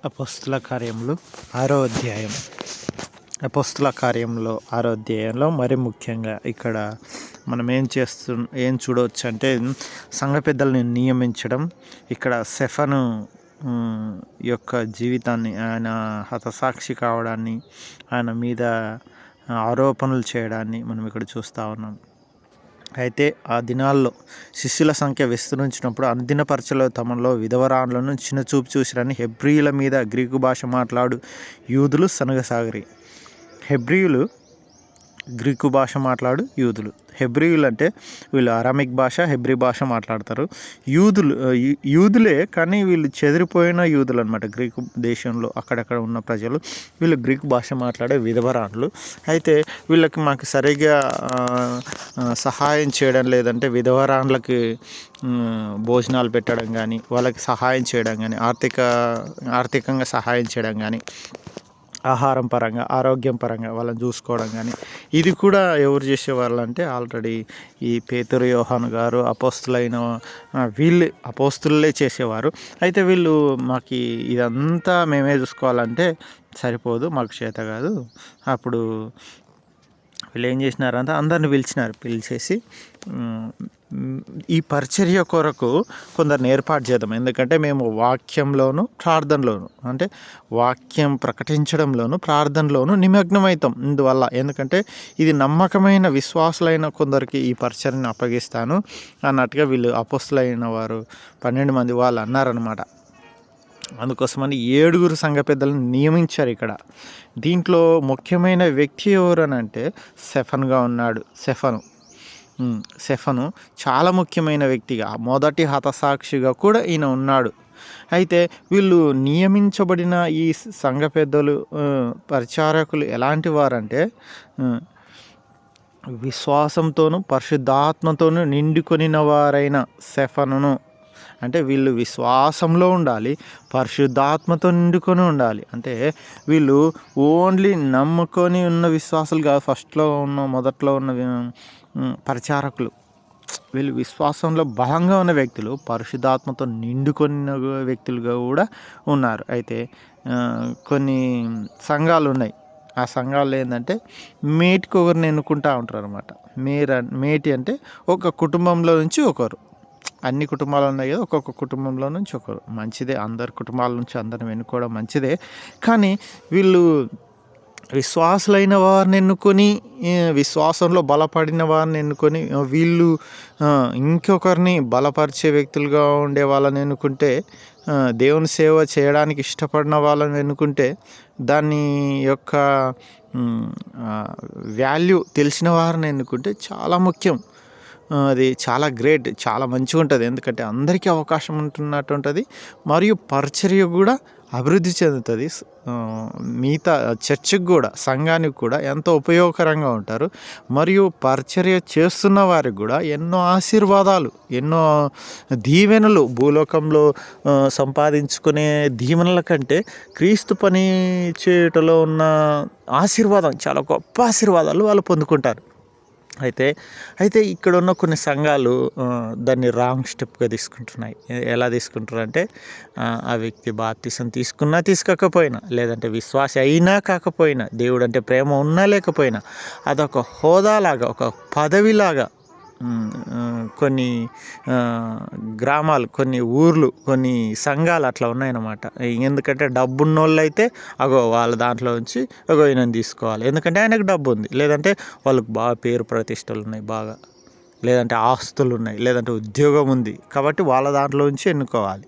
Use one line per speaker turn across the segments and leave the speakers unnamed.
అపోస్తుల కార్యములు 6వ అధ్యాయం. అపోస్తుల కార్యంలో 6వ అధ్యాయంలో మరి ముఖ్యంగా ఇక్కడ మనం ఏం చూడవచ్చు అంటే సంఘ పెద్దల్ని నియమించడం. ఇక్కడ స్టెఫను యొక్క జీవితాన్ని, ఆయన హతసాక్షి కావడాన్ని, ఆయన మీద ఆరోపణలు చేయడాన్ని మనం ఇక్కడ చూస్తూ ఉన్నాం. అయితే ఆ దినాల్లో శిష్యుల సంఖ్య విస్తరించినప్పుడు అనుదిన పరచలో తమలో విధవరాన్లను చిన్నచూపు చూసిరని హెబ్రీయుల మీద గ్రీకు భాష మాట్లాడు యూదులు సనగసాగరి. హెబ్రీయులు గ్రీకు భాష మాట్లాడు యూదులు. హెబ్రీయులు అంటే వీళ్ళు అరామిక్ భాష, హెబ్రీ భాష మాట్లాడతారు. యూదులే కానీ వీళ్ళు చెదిరిపోయిన యూదులు అనమాట. గ్రీకు దేశంలో అక్కడక్కడ ఉన్న ప్రజలు వీళ్ళు గ్రీకు భాష మాట్లాడే విధవరాన్లు. అయితే వీళ్ళకి మాకు సరిగ్గా సహాయం చేయడం లేదంటే విధవరాన్లకి భోజనాలు పెట్టడం కానీ, వాళ్ళకి సహాయం చేయడం కానీ, ఆర్థికంగా సహాయం చేయడం కానీ, ఆహారం పరంగా, ఆరోగ్యం పరంగా వాళ్ళని చూసుకోవడం కానీ, ఇది కూడా ఎవరు చేసేవాళ్ళు అంటే ఆల్రెడీ ఈ పేతురు, యోహాను గారు అపోస్తులైన వీళ్ళు అపోస్తులే చేసేవారు. అయితే వీళ్ళు మాకు ఇదంతా మేమే చూసుకోవాలంటే సరిపోదు, మాకు చేత కాదు. అప్పుడు వీళ్ళు ఏం చేసినారంటే అందరిని పిలిచేసి ఈ పరిచర్య కొరకు కొందరిని ఏర్పాటు చేద్దాం. ఎందుకంటే మేము వాక్యంలోను ప్రార్థనలోను, అంటే వాక్యం ప్రకటించడంలోను ప్రార్థనలోను నిమగ్నమవుతాం. ఇందువల్ల ఎందుకంటే ఇది నమ్మకమైన విశ్వాసులైన కొందరికి ఈ పరిచర్యను అప్పగిస్తాను అన్నట్టుగా వీళ్ళు అపోస్తులైన వారు 12 మంది వాళ్ళు అన్నారనమాట. అందుకోసమని 7 సంఘ పెద్దలను నియమించారు ఇక్కడ. దీంట్లో ముఖ్యమైన వ్యక్తి ఎవరనంటే స్టెఫన్గా ఉన్నాడు. స్టెఫను చాలా ముఖ్యమైన వ్యక్తిగా, మొదటి హతసాక్షిగా కూడా ఈయన ఉన్నాడు. అయితే వీళ్ళు నియమించబడిన ఈ సంఘ పెద్దలు, పరిచారకులు ఎలాంటి వారంటే విశ్వాసంతోనూ పరిశుద్ధాత్మతోనూ నిండుకొనిన వారైన స్టెఫనును, అంటే వీళ్ళు విశ్వాసంలో ఉండాలి, పరిశుద్ధాత్మతో నిండుకొని ఉండాలి. అంటే వీళ్ళు ఓన్లీ నమ్ముకొని ఉన్న విశ్వాసులు కాదు, మొదట్లో ఉన్న పరిచారకులు. వీళ్ళు విశ్వాసంలో బలంగా ఉన్న వ్యక్తులు, పరిశుద్ధాత్మతో నిండుకొన్న వ్యక్తులుగా కూడా ఉన్నారు. అయితే కొన్ని సంఘాలు ఉన్నాయి. ఆ సంఘాలు ఏంటంటే మేటికి ఒకరిని ఎన్నుకుంటూ ఉంటారు అనమాట. మేటి అంటే ఒక కుటుంబంలో నుంచి ఒకరు, అన్ని కుటుంబాలు ఉన్నాయి కదా, ఒక్కొక్క కుటుంబంలో నుంచి ఒకరు. మంచిదే, అందరి కుటుంబాల నుంచి అందరిని ఎన్నుకోవడం మంచిదే. కానీ వీళ్ళు విశ్వాసులైన వారిని ఎన్నుకొని, విశ్వాసంలో బలపడిన వారిని ఎన్నుకొని, వీళ్ళు ఇంకొకరిని బలపరిచే వ్యక్తులుగా ఉండే వాళ్ళని ఎన్నుకుంటే, దేవుని సేవ చేయడానికి ఇష్టపడిన వాళ్ళని ఎన్నుకుంటే, దాని యొక్క వాల్యూ తెలిసిన వారిని ఎన్నుకుంటే చాలా ముఖ్యం. అది చాలా గ్రేట్, చాలా మంచిగా ఉంటుంది. ఎందుకంటే అందరికీ అవకాశం ఉంటున్నట్టు ఉంటుంది, మరియు పరిచర్య కూడా అభివృద్ధి చెందుతుంది. మిగతా చర్చికి కూడా, సంఘానికి కూడా ఎంతో ఉపయోగకరంగా ఉంటారు. మరియు పరిచర్య చేస్తున్న వారికి కూడా ఎన్నో ఆశీర్వాదాలు, ఎన్నో దీవెనలు, భూలోకంలో సంపాదించుకునే దీవెనల కంటే క్రీస్తు పని చేయటంలో ఉన్న ఆశీర్వాదం, చాలా గొప్ప ఆశీర్వాదాలు వాళ్ళు పొందుకుంటారు. అయితే ఇక్కడ ఉన్న కొన్ని సంఘాలు దాన్ని రాంగ్ స్టెప్గా తీసుకుంటున్నాయి. ఎలా తీసుకుంటారు అంటే, ఆ వ్యక్తి బాప్తిసం తీసుకున్నా తీసుకోకపోయినా, లేదంటే విశ్వాస అయినా కాకపోయినా, దేవుడు అంటే ప్రేమ ఉన్నా లేకపోయినా, అదొక హోదాలాగా, ఒక పదవిలాగా కొన్ని గ్రామాలు, కొన్ని ఊర్లు, కొన్ని సంఘాలు అట్లా ఉన్నాయన్నమాట. ఎందుకంటే డబ్బున్నోళ్ళు అయితే వాళ్ళ దాంట్లో నుంచి ఈయన తీసుకోవాలి, ఎందుకంటే ఆయనకు డబ్బు ఉంది, లేదంటే వాళ్ళకి బాగా పేరు ప్రతిష్టలు ఉన్నాయి, బాగా, లేదంటే ఆస్తులు ఉన్నాయి, లేదంటే ఉద్యోగం ఉంది, కాబట్టి వాళ్ళ దాంట్లో నుంచి ఎన్నుకోవాలి.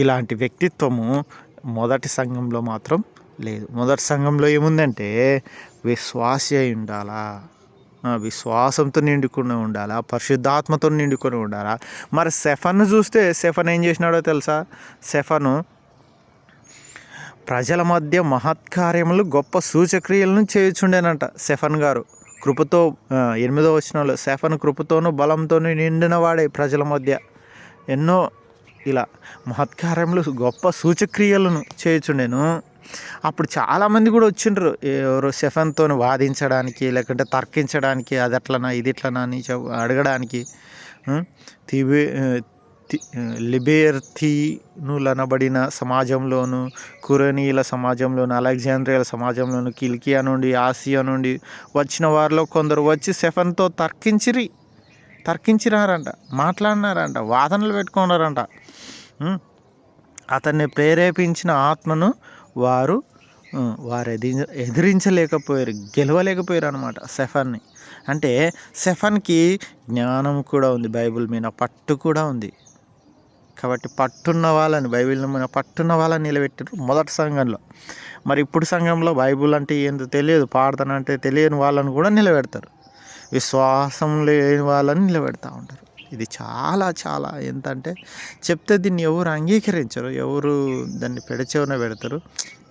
ఇలాంటి వ్యక్తిత్వము మొదటి సంఘంలో మాత్రం లేదు. మొదటి సంఘంలో ఏముందంటే విశ్వాసి అయి ఉండాలా, విశ్వాసంతో నిండుకుని ఉండాలా, పరిశుద్ధాత్మతో నిండుకొని ఉండాలా. మరి స్టెఫన్ను చూస్తే, స్టెఫన్ ఏం చేసినాడో తెలుసా? స్టెఫను ప్రజల మధ్య మహత్కార్యములు, గొప్ప సూచక్రియలను చేయుచుండేనంట. స్టెఫన్ గారు కృపతో, 8వ వచనంలో, స్టెఫన్ కృపతోనూ బలంతోనూ నిండిన వాడే ప్రజల మధ్య ఎన్నో ఇలా మహత్కార్యములు, గొప్ప సూచక్రియలను చేయుచుండెను. అప్పుడు చాలామంది కూడా వచ్చిండ్రు, ఎవరు స్టెఫన్తో వాదించడానికి, లేకుంటే తర్కించడానికి, అది ఎట్లనా ఇది ఎట్లనా అని అడగడానికి. లిబెర్తీనులనబడిన సమాజంలోను, కురేనీయుల సమాజంలోను, అలెగ్జాండ్రియల సమాజంలోను, కిలికియా నుండి, ఆసియా నుండి వచ్చిన వారిలో కొందరు వచ్చి స్టెఫెనుతో తర్కించినారంట, మాట్లాడినారంట, వాదనలు పెట్టుకున్నారంట. అతన్ని ప్రేరేపించిన ఆత్మను వారు ఎదిరించలేకపోయారు, గెలవలేకపోయారు అనమాట స్టెఫెన్ని. అంటే స్టెఫెన్కి జ్ఞానం కూడా ఉంది, బైబిల్ మీద పట్టు కూడా ఉంది. కాబట్టి బైబిల్ మీద పట్టున్న వాళ్ళని నిలబెట్టారు మొదటి సంఘంలో. మరి ఇప్పుడు సంఘంలో బైబిల్ అంటే ఏందో తెలియదు, ప్రార్థన అంటే తెలియని వాళ్ళని కూడా నిలబెడతారు, విశ్వాసం లేని వాళ్ళని నిలబెడతా ఉంటారు. ఇది చాలా చాలా ఎంతంటే చెప్తే దీన్ని ఎవరు అంగీకరించరు, ఎవరు దాన్ని పెడచెవిన పెడతారు,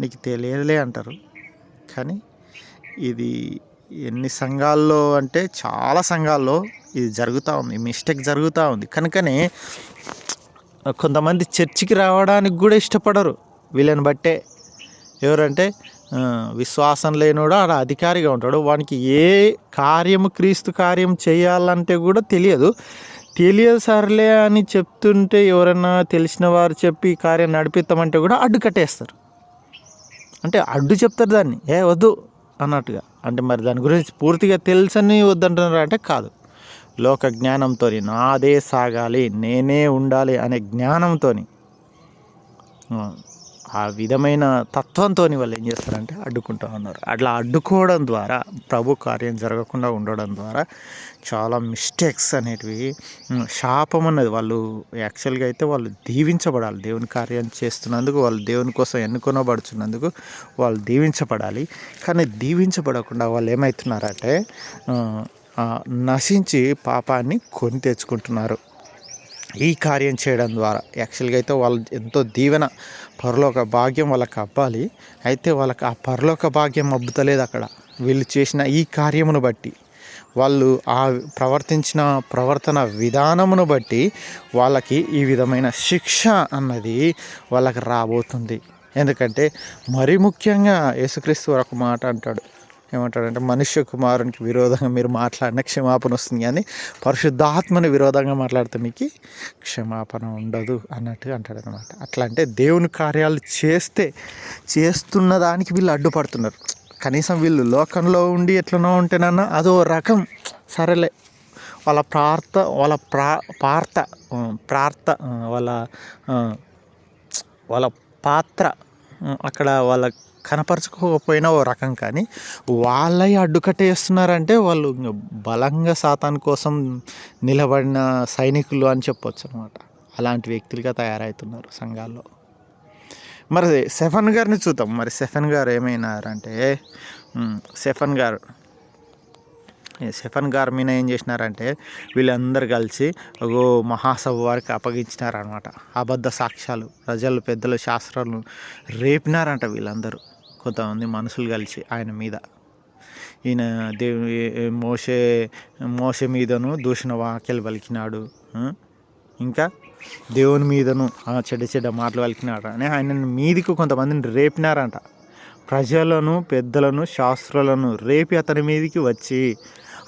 నీకు తెలియదులే అంటారు. కానీ ఇది ఎన్ని సంఘాల్లో అంటే చాలా సంఘాల్లో ఇది జరుగుతూ ఉంది, మిస్టేక్ జరుగుతూ ఉంది. కనుకనే కొంతమంది చర్చికి రావడానికి కూడా ఇష్టపడరు వీళ్ళని బట్టే. ఎవరంటే విశ్వాసం లేనివాడు ఆడ అధికారిగా ఉంటాడు, వానికి ఏ కార్యము క్రీస్తు కార్యం చేయాలంటే కూడా తెలియదు సర్లే అని చెప్తుంటే ఎవరన్నా తెలిసిన వారు చెప్పి కార్యం నడిపిస్తామంటే కూడా అడ్డు కట్టేస్తారు. అంటే అడ్డు చెప్తారు దాన్ని, వద్దు అన్నట్టుగా. అంటే మరి దాని గురించి పూర్తిగా తెలుసని వద్దంటున్నారు అంటే కాదు, లోక జ్ఞానంతో నాదే సాగాలి, నేనే ఉండాలి అనే జ్ఞానంతో, ఆ విధమైన తత్వంతో వాళ్ళు ఏం చేస్తారంటే అడ్డుకుంటూ ఉన్నారు. అట్లా అడ్డుకోవడం ద్వారా ప్రభు కార్యం జరగకుండా ఉండడం ద్వారా చాలా మిస్టేక్స్ అనేటివి, శాపం అన్నది వాళ్ళు యాక్చువల్గా అయితే వాళ్ళు దీవించబడాలి. దేవుని కార్యం చేస్తున్నందుకు, వాళ్ళు దేవుని కోసం ఎన్నుకొనబడుతున్నందుకు వాళ్ళు దీవించబడాలి. కానీ దీవించబడకుండా వాళ్ళు ఏమవుతున్నారంటే నశించి పాపాన్ని కొని తెచ్చుకుంటున్నారు ఈ కార్యం చేయడం ద్వారా. యాక్చువల్గా అయితే వాళ్ళు ఎంతో దీవెన, పరలోక భాగ్యం వాళ్ళకి అవ్వాలి. అయితే వాళ్ళకి ఆ పరలోక భాగ్యం అబ్బుతలేదు అక్కడ. వీళ్ళు చేసిన ఈ కార్యమును బట్టి, వాళ్ళు ఆ ప్రవర్తించిన ప్రవర్తన విధానమును బట్టి వాళ్ళకి ఈ విధమైన శిక్ష అన్నది వాళ్ళకి రాబోతుంది. ఎందుకంటే మరీ ముఖ్యంగా యేసుక్రీస్తు ఒక మాట అంటాడు, ఏమంటాడంటే మనుష్య కుమారునికి విరోధంగా మీరు మాట్లాడిన క్షమాపణ వస్తుంది, కానీ పరిశుద్ధాత్మని విరోధంగా మాట్లాడితే మీకు క్షమాపణ ఉండదు అన్నట్టుగా అంటాడు అనమాట. అట్లా అంటే దేవుని కార్యాలు చేస్తున్న దానికి వీళ్ళు అడ్డుపడుతున్నారు. కనీసం వీళ్ళు లోకంలో ఉండి ఎట్లనో ఉంటేనన్నా అదో రకం, సరేలే వాళ్ళ వాళ్ళ పాత్ర అక్కడ వాళ్ళ కనపరచుకోకపోయినా ఓ రకం. కానీ వాళ్ళవి అడ్డుకట్టేస్తున్నారంటే వాళ్ళు బలంగా సాతాను కోసం నిలబడిన సైనికులు అని చెప్పొచ్చు అనమాట. అలాంటి వ్యక్తులుగా తయారవుతున్నారు సంఘాల్లో. మరి స్టెఫెన్ గారిని చూద్దాం. మరి స్టెఫెన్ గారు ఏమైనారంటే, స్టెఫెన్ గారి మీద ఏం చేసినారంటే వీళ్ళందరూ కలిసి ఒక మహాసభ వారికి అప్పగించినారనమాట. అబద్ధ సాక్ష్యాలు, ప్రజలు, పెద్దలు, శాస్త్రాలను రేపినారంట వీళ్ళందరూ, కొంతమంది మనుషులు కలిసి ఆయన మీద. ఈయన మోషే మీదను దూషణ వాక్యాలు పలికినాడు, ఇంకా దేవుని మీదను చెడ్డ మాటలు పలికినాడు అని ఆయన మీదికి కొంతమందిని రేపినారంట. ప్రజలను, పెద్దలను, శాస్త్రులను రేపి అతని మీదికి వచ్చి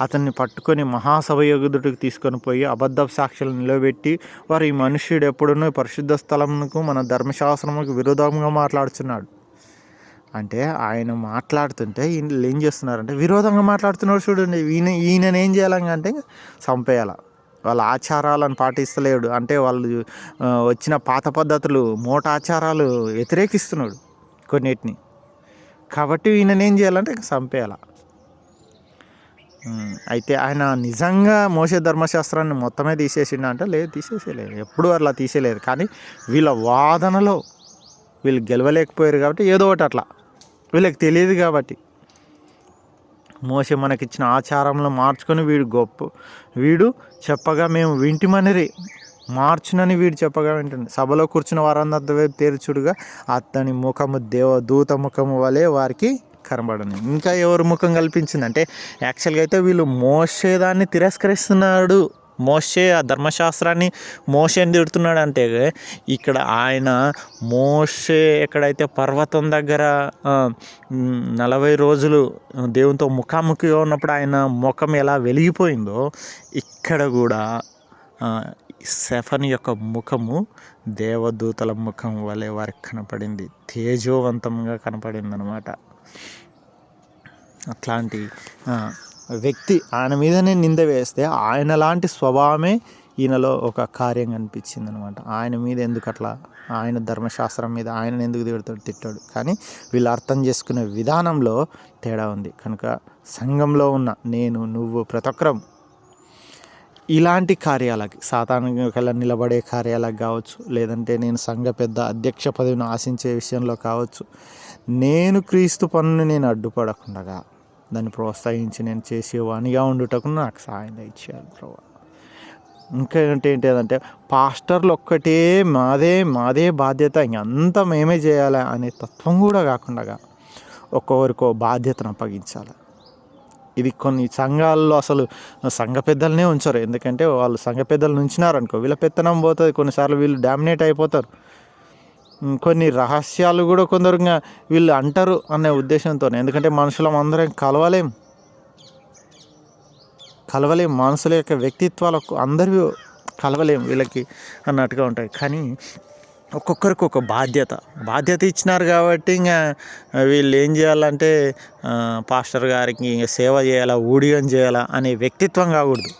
అతన్ని పట్టుకొని మహాసభ ఎదుటికి తీసుకొని పోయి అబద్ధ సాక్ష్యాలు నిలబెట్టి, వారు ఈ మనుష్యుడు ఎప్పుడునూ పరిశుద్ధ స్థలమునకు మన ధర్మశాస్త్రముకు విరోధంగా మాట్లాడుతున్నాడు అంటే, ఆయన మాట్లాడుతుంటే వీళ్ళు ఏం చేస్తున్నారంటే విరోధంగా మాట్లాడుతున్నాడు చూడండి. ఈయనను ఏం చేయాలంటే చంపేయాల. వాళ్ళ ఆచారాలను పాటిస్తలేడు అంటే, వాళ్ళు వచ్చిన పాత పద్ధతులు, మోట ఆచారాలు వ్యతిరేకిస్తున్నాడు కొన్నిటిని. కాబట్టి ఈయనను ఏం చేయాలంటే చంపేయాల. అయితే ఆయన నిజంగా మోషే ధర్మశాస్త్రాన్ని మొత్తమే తీసేసిండ అంటే లేదు, తీసేసేలేదు, ఎప్పుడు అట్లా తీసేయలేదు. కానీ వీళ్ళ వాదనలో వీళ్ళు గెలవలేకపోయారు కాబట్టి ఏదో ఒకటి అట్లా, వీళ్ళకి తెలియదు కాబట్టి మోషే మనకిచ్చిన ఆచారంలో మార్చుకొని వీడు చెప్పగా మేము వింటిమనిరి, మార్చునని వీడు చెప్పగా వింటుంది. సభలో కూర్చున్న వారందరి వైపు తెరుచుడుగా అతని ముఖము దూత ముఖము వలె వారికి కనబడని. ఇంకా ఎవరు ముఖం కల్పించింది అంటే, యాక్చువల్గా అయితే వీళ్ళు మోషే దాన్ని తిరస్కరిస్తున్నాడు, మోషే ఆ ధర్మశాస్త్రాన్ని మోషేని తిడుతున్నాడు. అంటే ఇక్కడ ఆయన మోషే ఎక్కడైతే పర్వతం దగ్గర 40 రోజులు దేవునితో ముఖాముఖిగా ఉన్నప్పుడు ఆయన ముఖం ఎలా వెలిగిపోయిందో, ఇక్కడ కూడా స్టెఫను యొక్క ముఖము దేవదూతల ముఖం వలె వారికి కనపడింది, తేజోవంతంగా కనపడింది అనమాట. అట్లాంటి వ్యక్తి ఆయన మీదనే నింద వేస్తే ఆయన లాంటి స్వభావమే ఈయనలో ఒక కార్యం కనిపించింది అనమాట. ఆయన మీద ఎందుకు అట్లా, ఆయన ధర్మశాస్త్రం మీద ఆయన ఎందుకు తిట్టాడు, కానీ వీళ్ళు అర్థం చేసుకునే విధానంలో తేడా ఉంది. కనుక సంఘంలో ఉన్న నేను, నువ్వు, ప్రతి ఒక్కరం ఇలాంటి కార్యాలకి, సాతానుకల్లా నిలబడే కార్యాలకు కావచ్చు, లేదంటే నేను సంఘ పెద్ద అధ్యక్ష పదవిని ఆశించే విషయంలో కావచ్చు, నేను క్రీస్తు పనుని నేను అడ్డుపడకుండా దాన్ని ప్రోత్సహించి నేను చేసేవానిగా ఉండుటకు నాకు సహాయం దయచేయాలి ప్రభు. ఇంకా ఏంటంటే పాస్టర్లు ఒక్కటే మాదే బాధ్యత, ఇంకంతా మేమే చేయాలి అనే తత్వం కూడా కాకుండా ఒక్కొక్కరికో బాధ్యతను అప్పగించాలి. ఇది కొన్ని సంఘాల్లో అసలు సంఘ పెద్దలనే ఉంచరు. ఎందుకంటే వాళ్ళు సంఘ పెద్దలు ఉంచినారనుకో వీళ్ళ పెత్తనం పోతుంది, కొన్నిసార్లు వీళ్ళు డామినేట్ అయిపోతారు. కొన్ని రహస్యాలు కూడా కొందరుగా వీళ్ళు అంటారు అనే ఉద్దేశంతో, ఎందుకంటే మనుషులం అందరం కలవలేం, మనుషుల యొక్క వ్యక్తిత్వాలకు అందరూ కలవలేం వీళ్ళకి అన్నట్టుగా ఉంటాయి. కానీ ఒక్కొక్కరికి ఒక బాధ్యత ఇచ్చినారు కాబట్టి ఇంకా వీళ్ళు ఏం చేయాలంటే పాస్టర్ గారికి ఇంకా సేవ చేయాలా, ఊడియం చేయాలా అనే వ్యక్తిత్వం కాకూడదు.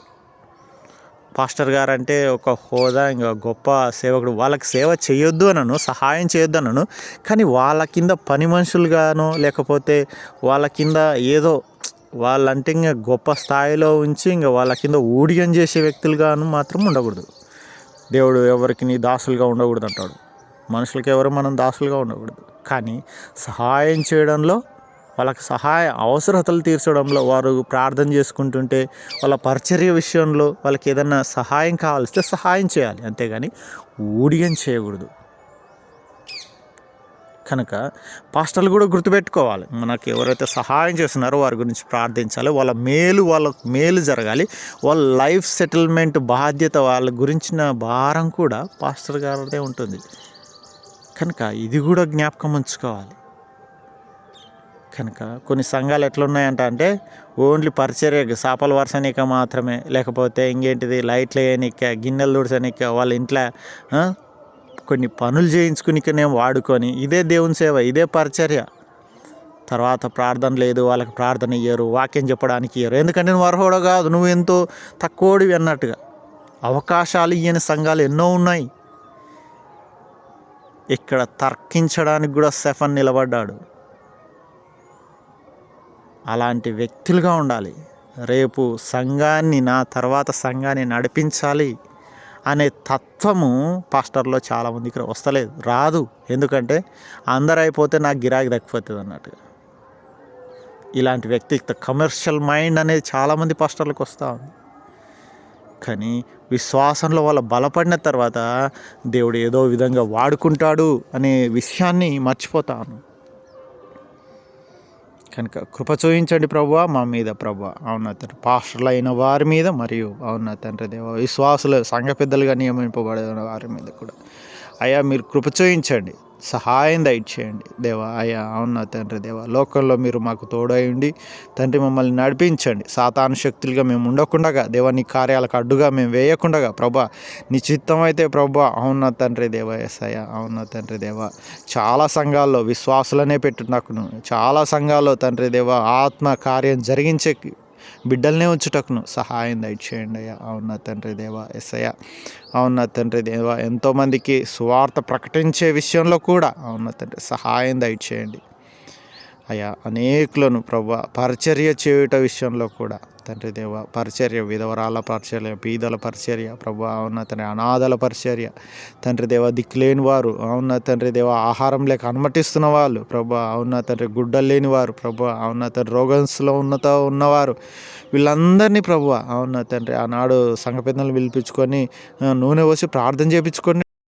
పాస్టర్ గారు అంటే ఒక హోదా, ఇంకా గొప్ప సేవకుడు, వాళ్ళకి సేవ చేయొద్దు అనను, సహాయం చేయొద్దు అనను, కానీ వాళ్ళ కింద పని మనుషులుగానో లేకపోతే వాళ్ళ కింద ఏదో వాళ్ళంటే ఇంకా గొప్ప స్థాయిలో ఉంచి ఇంకా వాళ్ళ కింద ఊడియం చేసే వ్యక్తులుగాను మాత్రం ఉండకూడదు. దేవుడు ఎవరికి నీ దాసులుగా ఉండకూడదు అంటాడు. మనుషులకి ఎవరు మనం దాసులుగా ఉండకూడదు, కానీ సహాయం చేయడంలో, వాళ్ళకి సహాయ అవసరతలు తీర్చడంలో, వారు ప్రార్థన చేసుకుంటుంటే వాళ్ళ పరిచర్య విషయంలో వాళ్ళకి ఏదన్నా సహాయం కావాల్స్తే సహాయం చేయాలి, అంతేగాని ఊడియం చేయకూడదు. కనుక పాస్టర్లు కూడా గుర్తుపెట్టుకోవాలి, మనకు ఎవరైతే సహాయం చేస్తున్నారో వారి గురించి ప్రార్థించాలి, వాళ్ళకు మేలు జరగాలి, వాళ్ళ లైఫ్ సెటిల్మెంట్ బాధ్యత, వాళ్ళ గురించిన భారం కూడా పాస్టర్ గారిదే ఉంటుంది. కనుక ఇది కూడా జ్ఞాపకం ఉంచుకోవాలి. కనుక కొన్ని సంఘాలు ఎట్లున్నాయంట అంటే ఓన్లీ పరిచర్య, చేపలు వరసనిక మాత్రమే, లేకపోతే ఇంకేంటిది లైట్లు వేయనిక, గిన్నెలు తుడసనిక, వాళ్ళ ఇంట్లో కొన్ని పనులు చేయించుకునికనే వాడుకొని ఇదే దేవుని సేవ, ఇదే పరిచర్య. తర్వాత ప్రార్థన లేదు, వాళ్ళకి ప్రార్థన ఇయ్యరు, వాక్యం చెప్పడానికి ఇయ్యరు, ఎందుకంటే నువ్వు అర్హుడు కాదు, నువ్వు ఎంతో తక్కువడివి అన్నట్టుగా. అవకాశాలు ఇయ్యని సంఘాలు ఎన్నో ఉన్నాయి. ఇక్కడ తర్కించడానికి కూడా స్టెఫన్ నిలబడ్డాడు. అలాంటి వ్యక్తులుగా ఉండాలి. రేపు సంఘాన్ని, నా తర్వాత సంఘాన్ని నడిపించాలి అనే తత్వము పాస్టర్లో చాలామందికి రాదు. ఎందుకంటే అందరూ అయిపోతే నాకు గిరాకీ దక్కిపోతుంది అన్నట్టుగా. ఇలాంటి వ్యక్తిత్వ కమర్షియల్ మైండ్ అనేది చాలామంది పాస్టర్లకు వస్తూ ఉంది. కానీ విశ్వాసంలో వాళ్ళ బలపడిన తర్వాత దేవుడు ఏదో విధంగా వాడుకుంటాడు అనే విషయాన్ని మర్చిపోతాను. కనుక కృప చూపించండి ప్రభువా మా మీద ప్రభువా. అవునా తండ్రి, పాస్టర్లు అయిన వారి మీద, మరియు అవునా తండ్రి దేవా విశ్వాసులు సంఘ పెద్దలుగా నియమింపబడే వారి మీద కూడా అయ్యా మీరు కృప చూపించండి, సహాయం దయచేయండి దేవా. అయ్యా అవునా తండ్రి దేవా, లోకంలో మీరు మాకు తోడై ఉండి తండ్రి మమ్మల్ని నడిపించండి. సాతాను శక్తులుగా మేము ఉండకుండా దేవా, నీ కార్యాలకు అడ్డుగా మేము వేయకుండా ప్రభా, నీ చిత్తం అయితే ప్రభా. అవునా తండ్రి దేవా యేసయ్యా, అవునా తండ్రి దేవా, చాలా సంఘాల్లో విశ్వాసులనే పెట్టుటకును, చాలా సంఘాల్లో తండ్రి దేవా ఆత్మ కార్యం జరిగించే బిడ్డలనే ఉంచుటకును సహాయం దయచేయండి అయ్యా. అవునా తండ్రి దేవా యేసయ్యా, అవునా తండ్రి దేవా, ఎంతోమందికి సువార్త ప్రకటించే విషయంలో కూడా అవునా తండ్రి సహాయం దయచేయండి అయ్యా. అనేకులను ప్రభా పరిచర్య చేయుట విషయంలో కూడా తండ్రి దేవ, పరిచర్య, విధవరాల పరిచర్య, పీదల పరిచర్య ప్రభా, అవునా తండ్రి అనాథల పరిచర్య తండ్రి దేవ, దిక్కులేని వారు అవునా తండ్రి దేవ, ఆహారం లేక అనుమతిస్తున్న వాళ్ళు ప్రభా, అవునా తండ్రి గుడ్డలు లేని వారు ప్రభా, అవునా తండ్రి రోగంలో ఉన్నవారు వీళ్ళందరినీ ప్రభా, అవునా తండ్రి ఆనాడు సంఘ పెద్దలను పిలిపించుకొని నూనె పోసి ప్రార్థన చేయించుకొని